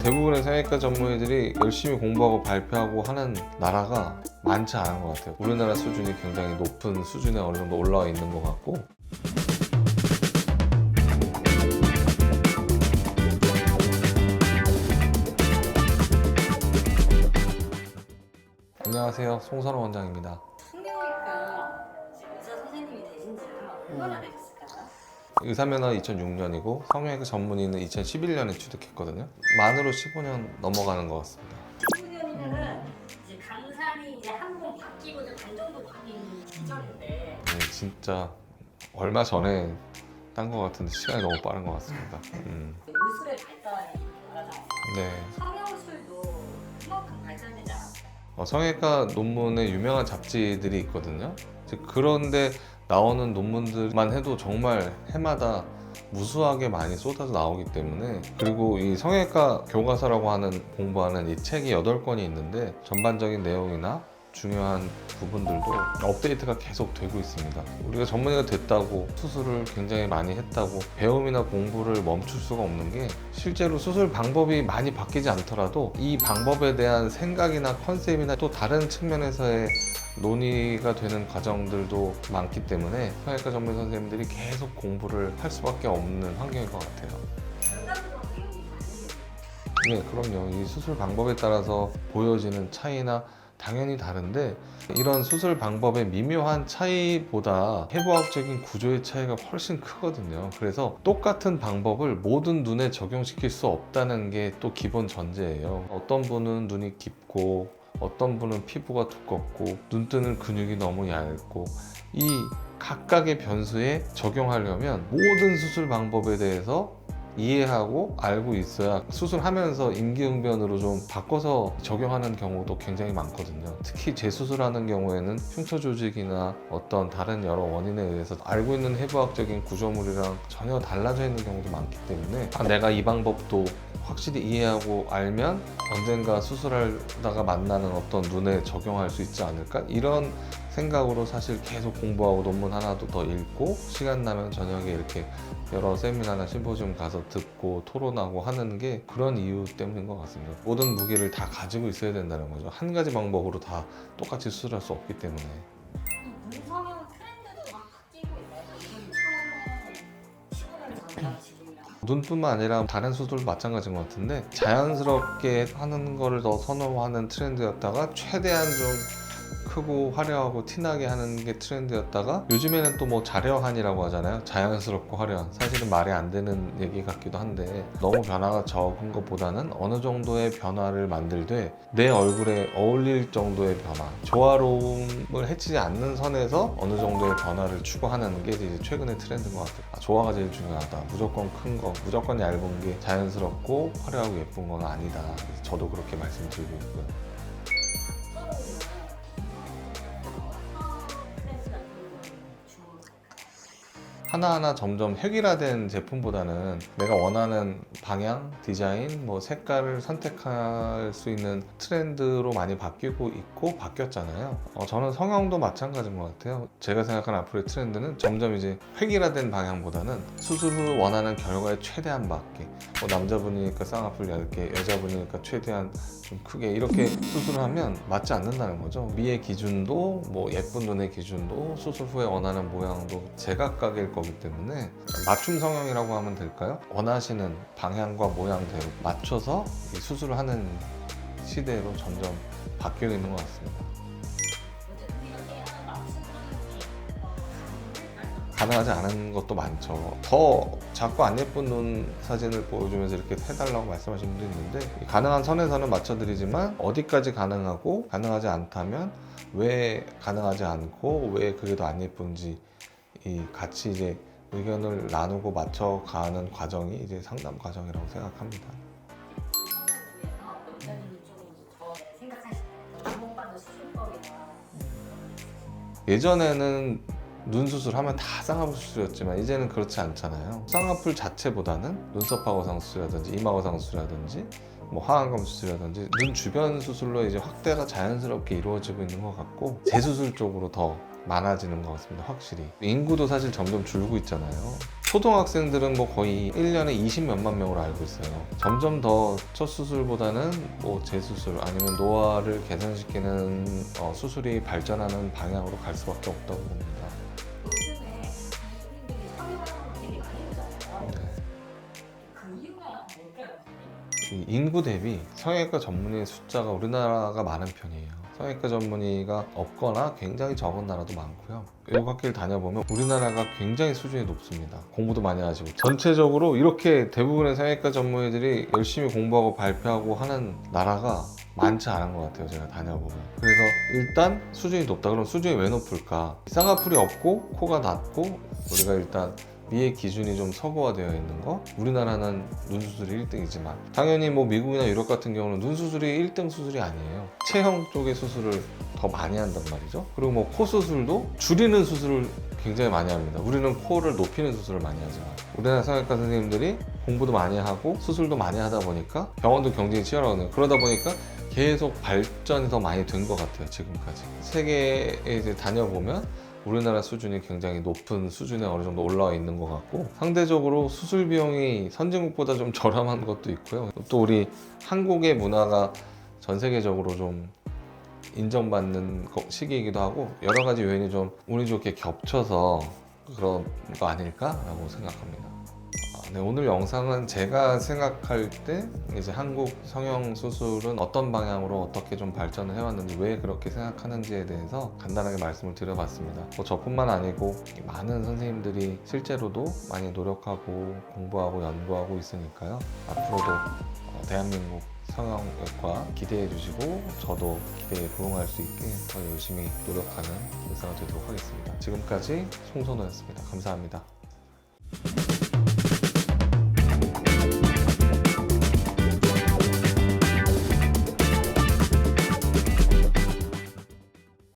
대부분의 성형외과 전문의들이 열심히 공부하고 발표하고 하는 나라가 많지 않은 것 같아요. 우리나라 수준이 굉장히 높은 수준에 어느 정도 올라와 있는 것 같고, 안녕하세요, 송선호 원장입니다. 성형외과 의사 선생님이 되신 지는 얼마나 되셨을까요? 의사면허 2006년이고 성형외과 전문의는 2011년에 취득했거든요. 만으로 15년 넘어가는 것 같습니다. 19년이면은 이제 강산이 이제 한 번 바뀌고 이제 반 정도 바뀐 시절인데 네, 진짜 얼마 전에 딴 것 같은데 시간이 너무 빠른 것 같습니다. 의술의 발달이 많아서 네. 성형술도 그만큼 발전되지 않았어요. 성형외과 논문에 유명한 잡지들이 있거든요. 그런데 나오는 논문들만 해도 정말 해마다 무수하게 많이 쏟아져 나오기 때문에, 그리고 이 성형외과 교과서라고 하는 공부하는 이 책이 8권이 있는데 전반적인 내용이나 중요한 부분들도 업데이트가 계속 되고 있습니다. 우리가 전문의가 됐다고 수술을 굉장히 많이 했다고 배움이나 공부를 멈출 수가 없는 게, 실제로 수술 방법이 많이 바뀌지 않더라도 이 방법에 대한 생각이나 컨셉이나 또 다른 측면에서의 논의가 되는 과정들도 많기 때문에 성형외과 전문 선생님들이 계속 공부를 할 수밖에 없는 환경인 것 같아요. 결과적으로 배움이 네, 많이 그럼요. 이 수술 방법에 따라서 보여지는 차이나 당연히 다른데, 이런 수술 방법의 미묘한 차이보다 해부학적인 구조의 차이가 훨씬 크거든요. 그래서 똑같은 방법을 모든 눈에 적용시킬 수 없다는 게 또 기본 전제예요. 어떤 분은 눈이 깊고 어떤 분은 피부가 두껍고 눈뜨는 근육이 너무 얇고, 이 각각의 변수에 적용하려면 모든 수술 방법에 대해서 이해하고 알고 있어야 수술하면서 임기응변으로 좀 바꿔서 적용하는 경우도 굉장히 많거든요. 특히 재수술하는 경우에는 흉터 조직이나 어떤 다른 여러 원인에 의해서 알고 있는 해부학적인 구조물이랑 전혀 달라져 있는 경우도 많기 때문에, 내가 이 방법도 확실히 이해하고 알면 언젠가 수술하다가 만나는 어떤 눈에 적용할 수 있지 않을까? 이런 생각으로 사실 계속 공부하고 논문 하나도 더 읽고, 시간 나면 저녁에 이렇게 여러 세미나나 심포지움 가서 듣고 토론하고 하는 게 그런 이유 때문인 것 같습니다. 모든 무기를 다 가지고 있어야 된다는 거죠. 한 가지 방법으로 다 똑같이 수술할 수 없기 때문에. 눈 성형 트렌드도 막 바뀌고 있어요. 요즘 처음에 15년 전이랑 지금이랑 눈뿐만 아니라 다른 수술도 마찬가지인 것 같은데, 자연스럽게 하는 거를 더 선호하는 트렌드였다가 최대한 좀 크고 화려하고 티나게 하는 게 트렌드였다가, 요즘에는 또 뭐 자려한이라고 하잖아요. 자연스럽고 화려한. 사실은 말이 안 되는 얘기 같기도 한데, 너무 변화가 적은 것보다는 어느 정도의 변화를 만들되 내 얼굴에 어울릴 정도의 변화, 조화로움을 해치지 않는 선에서 어느 정도의 변화를 추구하는 게 이제 최근의 트렌드인 것 같아요. 조화가 제일 중요하다. 무조건 큰 거, 무조건 얇은 게 자연스럽고 화려하고 예쁜 건 아니다. 그래서 저도 그렇게 말씀드리고 있고요. 하나하나 점점 획일화된 제품보다는 내가 원하는 방향, 디자인, 뭐 색깔을 선택할 수 있는 트렌드로 많이 바뀌고 있고 바뀌었잖아요. 저는 성형도 마찬가지인 것 같아요. 제가 생각하는 앞으로의 트렌드는 점점 이제 획일화된 방향보다는 수술 후 원하는 결과에 최대한 맞게, 남자분이니까 쌍꺼풀 얇게, 여자분이니까 최대한 좀 크게, 이렇게 수술을 하면 맞지 않는다는 거죠. 미의 기준도 뭐 예쁜 눈의 기준도 수술 후에 원하는 모양도 제각각일 거기 때문에 맞춤 성형이라고 하면 될까요? 원하시는 방향과 모양대로 맞춰서 이 수술을 하는 시대로 점점 바뀌고 있는 것 같습니다. 가능하지 않은 것도 많죠. 더 작고 안 예쁜 눈 사진을 보여주면서 이렇게 해달라고 말씀하시는 분도 있는데, 가능한 선에서는 맞춰드리지만 어디까지 가능하고 가능하지 않다면 왜 가능하지 않고 왜 그게 더 안 예쁜지 같이 이제 의견을 나누고 맞춰가는 과정이 이제 상담 과정이라고 생각합니다. 예전에는 눈 수술하면 다 쌍꺼풀 수술이었지만 이제는 그렇지 않잖아요. 쌍꺼풀 자체보다는 눈썹 하고상 수술이라든지 이마 하고상 수술이라든지 뭐 하안검 수술이라든지 눈 주변 수술로 이제 확대가 자연스럽게 이루어지고 있는 것 같고, 재수술 쪽으로 더 많아지는 것 같습니다. 확실히 인구도 사실 점점 줄고 있잖아요. 초등학생들은 뭐 거의 1년에 20몇만 명으로 알고 있어요. 점점 더 첫 수술보다는 뭐 재수술 아니면 노화를 개선시키는 수술이 발전하는 방향으로 갈 수밖에 없다고 봅니다. 요즘에 국민들이 성형을 되게 많이 하잖아요. 네. 그 이유가 뭘까요? 이 인구 대비 성형외과 전문의 숫자가 우리나라가 많은 편이에요. 성형외과 전문의가 없거나 굉장히 적은 나라도 많고요. 외국학교를 다녀보면 우리나라가 굉장히 수준이 높습니다. 공부도 많이 하시고 전체적으로 이렇게 대부분의 성형외과 전문의들이 열심히 공부하고 발표하고 하는 나라가 많지 않은 것 같아요. 제가 다녀보면. 그래서 일단 수준이 높다. 그럼 수준이 왜 높을까? 쌍꺼풀이 없고 코가 낮고 우리가 일단 미의 기준이 좀 서구화되어 있는 거. 우리나라는 눈 수술이 1등이지만 당연히 뭐 미국이나 유럽 같은 경우는 눈 수술이 1등 수술이 아니에요. 체형 쪽의 수술을 더 많이 한단 말이죠. 그리고 뭐 코 수술도 줄이는 수술을 굉장히 많이 합니다. 우리는 코를 높이는 수술을 많이 하지만 우리나라 성형외과 선생님들이 공부도 많이 하고 수술도 많이 하다 보니까 병원도 경쟁이 치열하거든요. 그러다 보니까 계속 발전이 더 많이 된 것 같아요. 지금까지 세계에 이제 다녀보면 우리나라 수준이 굉장히 높은 수준에 어느 정도 올라와 있는 것 같고 상대적으로 수술 비용이 선진국보다 좀 저렴한 것도 있고요. 또 우리 한국의 문화가 전 세계적으로 좀 인정받는 시기이기도 하고 여러 가지 요인이 좀 운이 좋게 겹쳐서 그런 거 아닐까라고 생각합니다. 네, 오늘 영상은 제가 생각할 때 이제 한국 성형 수술은 어떤 방향으로 어떻게 좀 발전을 해왔는지 왜 그렇게 생각하는지에 대해서 간단하게 말씀을 드려봤습니다. 뭐 저뿐만 아니고 많은 선생님들이 실제로도 많이 노력하고 공부하고 연구하고 있으니까요. 앞으로도 대한민국 성형외과 기대해 주시고 저도 기대에 부응할 수 있게 더 열심히 노력하는 의사가 되도록 하겠습니다. 지금까지 송선호였습니다. 감사합니다.